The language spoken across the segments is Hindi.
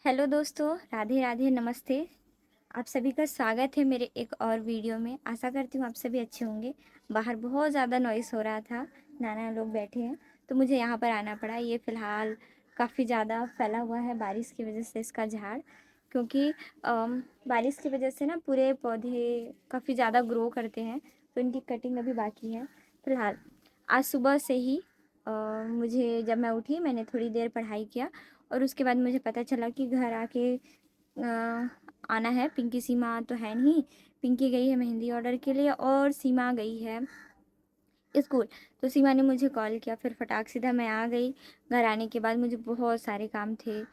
हेलो दोस्तों, राधे राधे, नमस्ते। आप सभी का स्वागत है मेरे एक और वीडियो में। आशा करती हूँ आप सभी अच्छे होंगे। बाहर बहुत ज़्यादा नॉइस हो रहा था, नाना लोग बैठे हैं तो मुझे यहाँ पर आना पड़ा। ये फ़िलहाल काफ़ी ज़्यादा फैला हुआ है बारिश की वजह से इसका झाड़, क्योंकि बारिश की वजह से ना पूरे पौधे काफ़ी ज़्यादा ग्रो करते हैं, तो इनकी कटिंग अभी बाकी है। फ़िलहाल आज सुबह से ही मुझे जब मैं उठी मैंने थोड़ी देर पढ़ाई किया और उसके बाद मुझे पता चला कि घर आके आना है। पिंकी सीमा तो है नहीं, पिंकी गई है मेहंदी ऑर्डर के लिए और सीमा गई है स्कूल। तो सीमा ने मुझे कॉल किया, फिर फटाक सीधा मैं आ गई। घर आने के बाद मुझे बहुत सारे काम थे,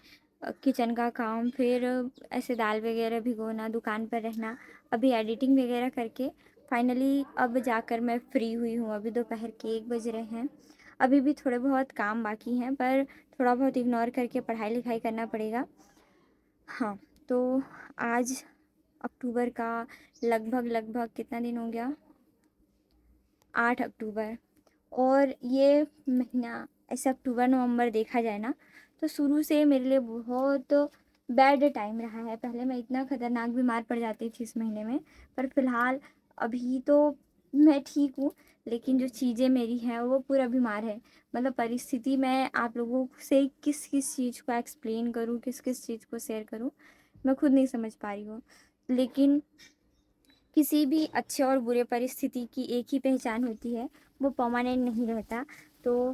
किचन का काम, फिर ऐसे दाल वगैरह भिगोना, दुकान पर रहना, अभी एडिटिंग वगैरह करके फाइनली अब जाकर मैं फ्री हुई हूँ। अभी दोपहर के 1 बज रहे हैं। अभी भी थोड़े बहुत काम बाकी हैं, पर थोड़ा बहुत इग्नोर करके पढ़ाई लिखाई करना पड़ेगा। हाँ, तो आज अक्टूबर का लगभग लगभग कितना दिन हो गया, 8 अक्टूबर। और ये महीना ऐसे अक्टूबर नवंबर देखा जाए ना तो शुरू से मेरे लिए बहुत बैड टाइम रहा है। पहले मैं इतना ख़तरनाक बीमार पड़ जाती थी इस महीने में, पर फिलहाल अभी तो मैं ठीक हूँ। लेकिन जो चीज़ें मेरी हैं वो पूरा बीमार है। मतलब परिस्थिति मैं आप लोगों से किस किस चीज़ को एक्सप्लेन करूँ, किस किस चीज़ को शेयर करूँ, मैं खुद नहीं समझ पा रही हूँ। लेकिन किसी भी अच्छे और बुरे परिस्थिति की एक ही पहचान होती है, वो परमानेंट नहीं रहता। तो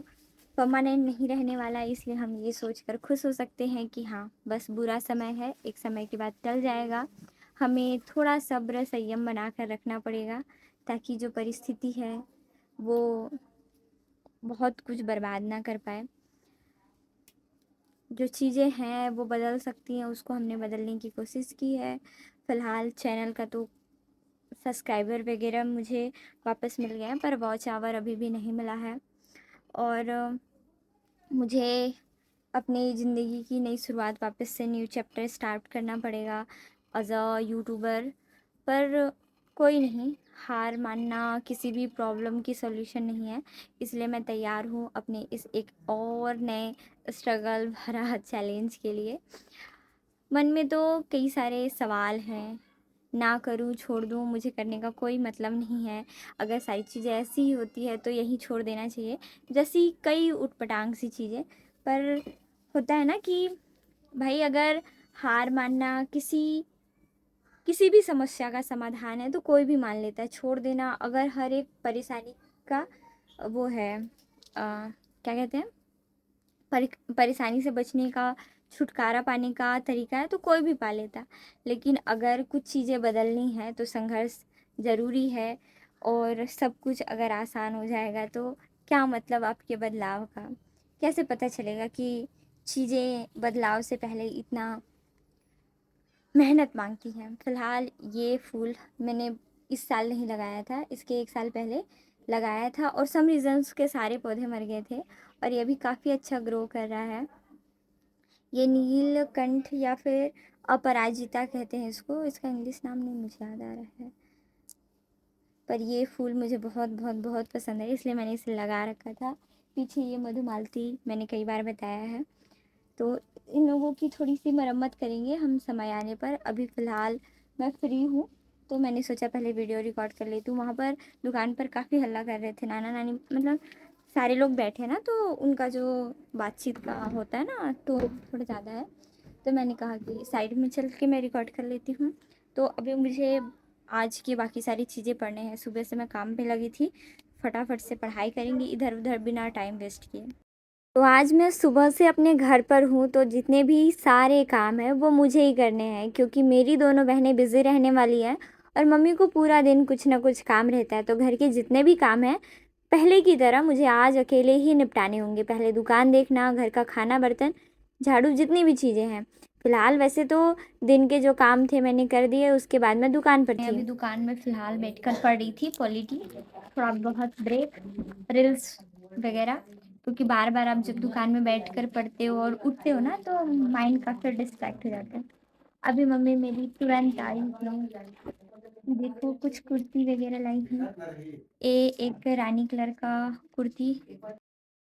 परमानेंट नहीं रहने वाला, इसलिए हम ये सोचकर खुश हो सकते हैं कि हाँ, बस बुरा समय है, एक समय के बाद टल जाएगा। हमें थोड़ा सब्र संयम बना कर रखना पड़ेगा, ताकि जो परिस्थिति है वो बहुत कुछ बर्बाद ना कर पाए। जो चीज़ें हैं वो बदल सकती हैं, उसको हमने बदलने की कोशिश की है। फ़िलहाल चैनल का तो सब्सक्राइबर वगैरह मुझे वापस मिल गए हैं, पर वॉच आवर अभी भी नहीं मिला है। और मुझे अपनी ज़िंदगी की नई शुरुआत, वापस से न्यू चैप्टर स्टार्ट करना पड़ेगा एज़ अ यूट्यूबर। पर कोई नहीं, हार मानना किसी भी प्रॉब्लम की सॉल्यूशन नहीं है। इसलिए मैं तैयार हूँ अपने इस एक और नए स्ट्रगल भरा चैलेंज के लिए। मन में तो कई सारे सवाल हैं, ना करूँ, छोड़ दूँ, मुझे करने का कोई मतलब नहीं है। अगर सारी चीज़ें ऐसी ही होती है तो यहीं छोड़ देना चाहिए, जैसी कई ऊटपटांग सी चीज़ें। पर होता है ना कि भाई, अगर हार मानना किसी भी समस्या का समाधान है तो कोई भी मान लेता है। छोड़ देना अगर हर एक परेशानी का वो है, क्या कहते हैं, परेशानी से बचने का, छुटकारा पाने का तरीका है, तो कोई भी पा लेता। लेकिन अगर कुछ चीज़ें बदलनी है तो संघर्ष ज़रूरी है। और सब कुछ अगर आसान हो जाएगा तो क्या मतलब आपके बदलाव का? कैसे पता चलेगा कि चीज़ें बदलाव से पहले इतना मेहनत मांगती हैं? फिलहाल ये फूल मैंने इस साल नहीं लगाया था, इसके 1 साल पहले लगाया था और सम रीज़न्स के सारे पौधे मर गए थे, और ये भी काफ़ी अच्छा ग्रो कर रहा है। ये नीलकंठ या फिर अपराजिता कहते हैं इसको, इसका इंग्लिश नाम नहीं मुझे याद आ रहा है। पर ये फूल मुझे बहुत बहुत बहुत पसंद है, इसलिए मैंने इसे लगा रखा था। पीछे ये मधुमालती मैंने कई बार बताया है। तो इन लोगों की थोड़ी सी मरम्मत करेंगे हम समय आने पर। अभी फ़िलहाल मैं फ्री हूँ, तो मैंने सोचा पहले वीडियो रिकॉर्ड कर लेती हूँ। वहाँ पर दुकान पर काफ़ी हल्ला कर रहे थे नाना नानी, मतलब सारे लोग बैठे ना, तो उनका जो बातचीत का होता है ना, तो थोड़ा ज़्यादा है। तो मैंने कहा कि साइड में चल के मैं रिकॉर्ड कर लेती हूँ। तो अभी मुझे आज की बाकी सारी चीज़ें पढ़ने हैं। सुबह से मैं काम पे लगी थी, फटाफट से पढ़ाई करेंगी इधर उधर बिना टाइम वेस्ट किए। तो आज मैं सुबह से अपने घर पर हूँ, तो जितने भी सारे काम हैं वो मुझे ही करने हैं, क्योंकि मेरी दोनों बहनें बिज़ी रहने वाली हैं और मम्मी को पूरा दिन कुछ ना कुछ काम रहता है। तो घर के जितने भी काम हैं पहले की तरह मुझे आज अकेले ही निपटाने होंगे। पहले दुकान देखना, घर का खाना, बर्तन, झाड़ू, जितनी भी चीज़ें हैं। फिलहाल वैसे तो दिन के जो काम थे मैंने कर दिए, उसके बाद मैं दुकान पर थी। अभी दुकान में फ़िलहाल बैठकर पढ़ रही थी पॉलिटी, थोड़ा बहुत ब्रेक, रील्स वगैरह, क्योंकि बार बार आप जब दुकान में बैठकर पढ़ते हो और उठते हो ना तो माइंड काफ़ी डिस्ट्रैक्ट हो जाता है। अभी मम्मी मेरी तुरंत आई थी, देखो कुछ कुर्ती वगैरह लाई हूँ। एक रानी कलर का कुर्ती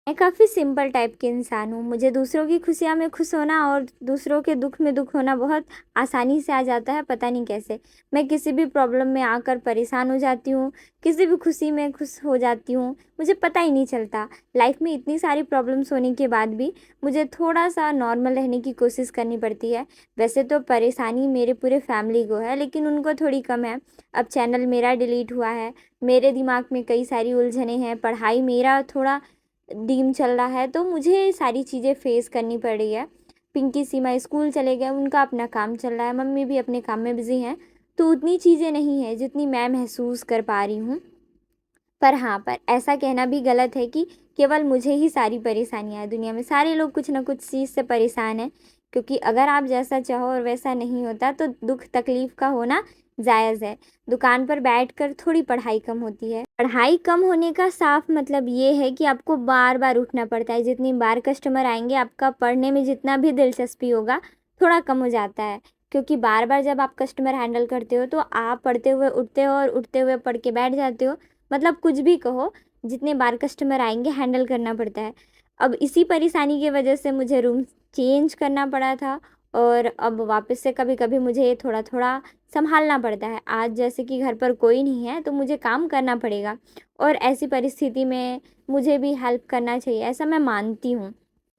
मैं काफ़ी सिंपल टाइप की इंसान हूँ। मुझे दूसरों की खुशियाँ में खुश होना और दूसरों के दुःख में दुःख होना बहुत आसानी से आ जाता है, पता नहीं कैसे। मैं किसी भी प्रॉब्लम में आकर परेशान हो जाती हूँ, किसी भी खुशी में खुश हो जाती हूँ, मुझे पता ही नहीं चलता। लाइफ में इतनी सारी प्रॉब्लम्स होने के बाद भी मुझे थोड़ा-सा नॉर्मल रहने की कोशिश करनी पड़ती है। वैसे तो परेशानी मेरे पूरे फैमिली को है, लेकिन उनको थोड़ी कम है। अब चैनल मेरा डिलीट हुआ है, मेरे दिमाग में कई सारी उलझनें हैं, पढ़ाई मेरा थोड़ा डीम चल रहा है, तो मुझे सारी चीज़ें फेस करनी पड़ रही है। पिंकी सीमा स्कूल चले गए, उनका अपना काम चल रहा है, मम्मी भी अपने काम में बिज़ी हैं, तो उतनी चीज़ें नहीं हैं जितनी मैं महसूस कर पा रही हूँ। पर ऐसा कहना भी गलत है कि केवल मुझे ही सारी परेशानियाँ हैं दुनिया में, सारे लोग कुछ ना कुछ चीज़ से परेशान हैं, क्योंकि अगर आप जैसा चाहो और वैसा नहीं होता तो दुःख तकलीफ़ का होना जायज़ है। दुकान पर बैठकर थोड़ी पढ़ाई कम होती है। पढ़ाई कम होने का साफ मतलब ये है कि आपको बार-बार उठना पड़ता है, जितनी बार कस्टमर आएँगे आपका पढ़ने में जितना भी दिलचस्पी होगा, थोड़ा कम हो जाता है। क्योंकि बार-बार जब आप कस्टमर हैंडल करते हो तो आप पढ़ते हुए उठते हो और उठते हुए पढ़ के बैठ जाते हो। मतलब कुछ भी कहो, जितने बार कस्टमर आएँगे हैंडल करना पड़ता है। अब इसी परेशानी की वजह से मुझे रूम चेंज करना पड़ा था और अब वापस से कभी-कभी मुझे थोड़ा-थोड़ा सँभालना पड़ता है। आज जैसे कि घर पर कोई नहीं है तो मुझे काम करना पड़ेगा और ऐसी परिस्थिति में मुझे भी हेल्प करना चाहिए, ऐसा मैं मानती हूँ।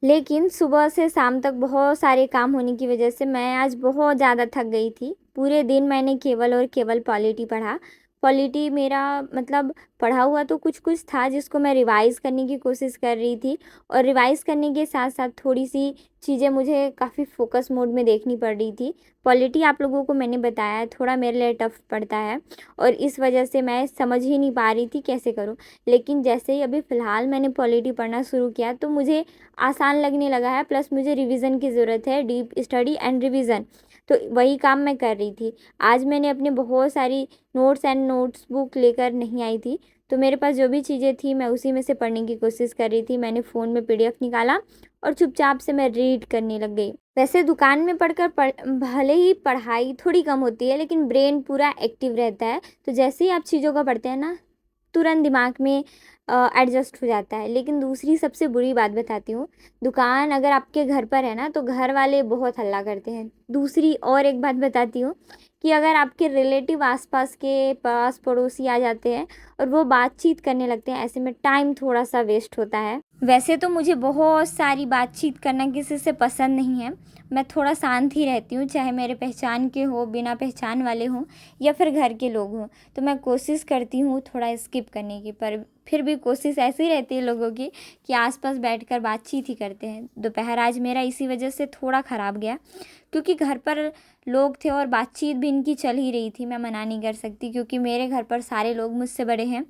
लेकिन सुबह से शाम तक बहुत सारे काम होने की वजह से मैं आज बहुत ज़्यादा थक गई थी। पूरे दिन मैंने केवल और केवल पॉलिटी पढ़ा। पॉलिटी मेरा मतलब पढ़ा हुआ तो कुछ-कुछ था जिसको मैं रिवाइज़ करने की कोशिश कर रही थी और रिवाइज़ करने के साथ-साथ थोड़ी-सी चीज़ें मुझे काफ़ी फ़ोकस मोड में देखनी पड़ रही थी। पॉलिटी आप लोगों को मैंने बताया थोड़ा मेरे लिए टफ़ पड़ता है और इस वजह से मैं समझ ही नहीं पा रही थी कैसे करूँ। लेकिन जैसे ही अभी फ़िलहाल मैंने पॉलिटी पढ़ना शुरू किया तो मुझे आसान लगने लगा है, प्लस मुझे रिवीजन की ज़रूरत है, डीप स्टडी एंड रिवीजन। तो वही काम मैं कर रही थी। आज मैंने अपने बहुत सारी नोट्स एंड नोट्स बुक लेकर नहीं आई थी, तो मेरे पास जो भी चीज़ें थी मैं उसी में से पढ़ने की कोशिश कर रही थी। मैंने फ़ोन में पीडीएफ निकाला और चुपचाप से मैं रीड करने लग गई। वैसे दुकान में भले ही पढ़ाई थोड़ी कम होती है, लेकिन ब्रेन पूरा एक्टिव रहता है। तो जैसे ही आप चीज़ों को पढ़ते हैं ना, तुरंत दिमाग में एडजस्ट हो जाता है। लेकिन दूसरी सबसे बुरी बात बताती हूँ, दुकान अगर आपके घर पर है ना तो घर वाले बहुत हल्ला करते हैं। दूसरी और एक बात बताती हूँ कि अगर आपके रिलेटिव आस-पास के पास पड़ोसी आ जाते हैं और वो बातचीत करने लगते हैं, ऐसे में टाइम थोड़ा-सा वेस्ट होता है। वैसे तो मुझे बहुत सारी बातचीत करना किसी से पसंद नहीं है। मैं थोड़ा शांत ही रहती हूँ, चाहे मेरे पहचान के हों, बिना पहचान वाले हों या फिर घर के लोग हों। तो मैं कोशिश करती हूँ थोड़ा स्किप करने की, पर फिर भी कोशिश ऐसी रहती है लोगों की कि आस-पास बैठकर बातचीत ही करते हैं। दोपहर आज मेरा इसी वजह से थोड़ा ख़राब गया, क्योंकि घर पर लोग थे और बातचीत भी इनकी चल ही रही थी। मैं मना नहीं कर सकती क्योंकि मेरे घर पर सारे लोग मुझसे बड़े हैं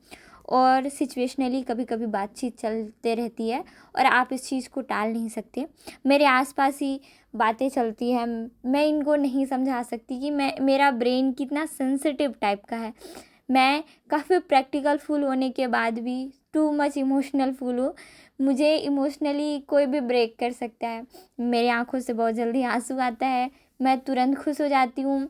और सिचुएशनली कभी-कभी बातचीत चलते रहती है और आप इस चीज़ को टाल नहीं सकते। मेरे आस-पास ही बातें चलती हैं, मैं इनको नहीं समझा सकती कि मेरा ब्रेन कितना सेंसिटिव टाइप का है। मैं काफ़ी प्रैक्टिकल फुल होने के बाद भी टू मच इमोशनल फुल हूँ। मुझे इमोशनली कोई भी ब्रेक कर सकता है। मेरी आँखों से बहुत जल्दी आँसू आता है, मैं तुरंत खुश हो जाती हूँ।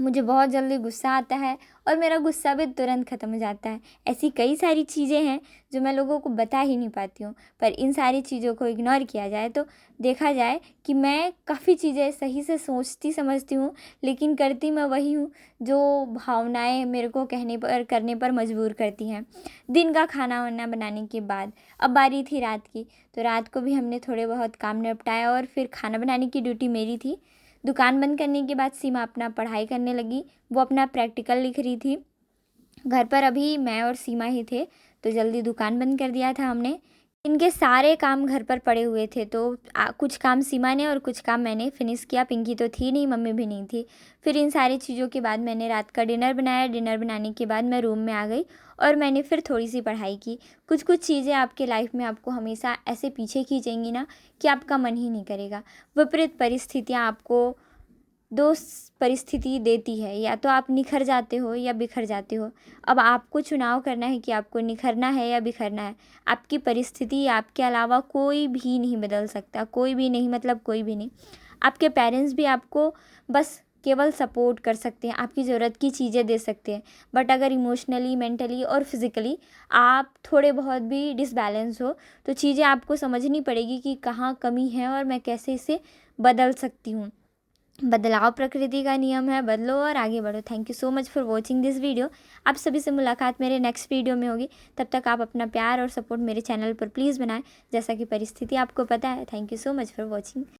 मुझे बहुत जल्दी गुस्सा आता है और मेरा गुस्सा भी तुरंत ख़त्म हो जाता है। ऐसी कई सारी चीज़ें हैं जो मैं लोगों को बता ही नहीं पाती हूँ। पर इन सारी चीज़ों को इग्नोर किया जाए तो देखा जाए कि मैं काफ़ी चीज़ें सही से सोचती समझती हूँ, लेकिन करती मैं वही हूँ जो भावनाएँ मेरे को कहने पर करने पर मजबूर करती हैं। दिन का खाना-वाना बनाने के बाद अब बारी थी रात की, तो रात को भी हमने थोड़े बहुत काम निपटाया और फिर खाना बनाने की ड्यूटी मेरी थी। दुकान बंद करने के बाद सीमा अपना पढ़ाई करने लगी, वो अपना प्रैक्टिकल लिख रही थी। घर पर अभी मैं और सीमा ही थे, तो जल्दी दुकान बंद कर दिया था हमने। इनके सारे काम घर पर पड़े हुए थे, तो कुछ काम सीमा ने और कुछ काम मैंने फिनिश किया। पिंकी तो थी नहीं, मम्मी भी नहीं थी। फिर इन सारी चीज़ों के बाद मैंने रात का डिनर बनाया। डिनर बनाने के बाद मैं रूम में आ गई और मैंने फिर थोड़ी-सी पढ़ाई की। कुछ-कुछ चीज़ें आपके लाइफ में आपको हमेशा ऐसे पीछे खींचेंगी ना कि आपका मन ही नहीं करेगा। विपरीत परिस्थितियाँ आपको 2 परिस्थिति देती है, या तो आप निखर जाते हो या बिखर जाते हो। अब आपको चुनाव करना है कि आपको निखरना है या बिखरना है। आपकी परिस्थिति आपके अलावा कोई भी नहीं बदल सकता, कोई भी नहीं मतलब कोई भी नहीं। आपके पेरेंट्स भी आपको बस केवल सपोर्ट कर सकते हैं, आपकी ज़रूरत की चीज़ें दे सकते हैं। बट अगर इमोशनली, मेंटली और फिज़िकली आप थोड़े बहुत भी डिसबैलेंस हो तो चीज़ें आपको समझनी पड़ेगी कि कहाँ कमी है और मैं कैसे इसे बदल सकती हूँ। बदलाव प्रकृति का नियम है, बदलो और आगे बढ़ो। Thank you so much for watching this video. आप सभी से मुलाकात मेरे नेक्स्ट वीडियो में होगी। तब तक आप अपना प्यार और सपोर्ट मेरे चैनल पर प्लीज़ बनाएं, जैसा कि परिस्थिति आपको पता है। Thank you so much for watching.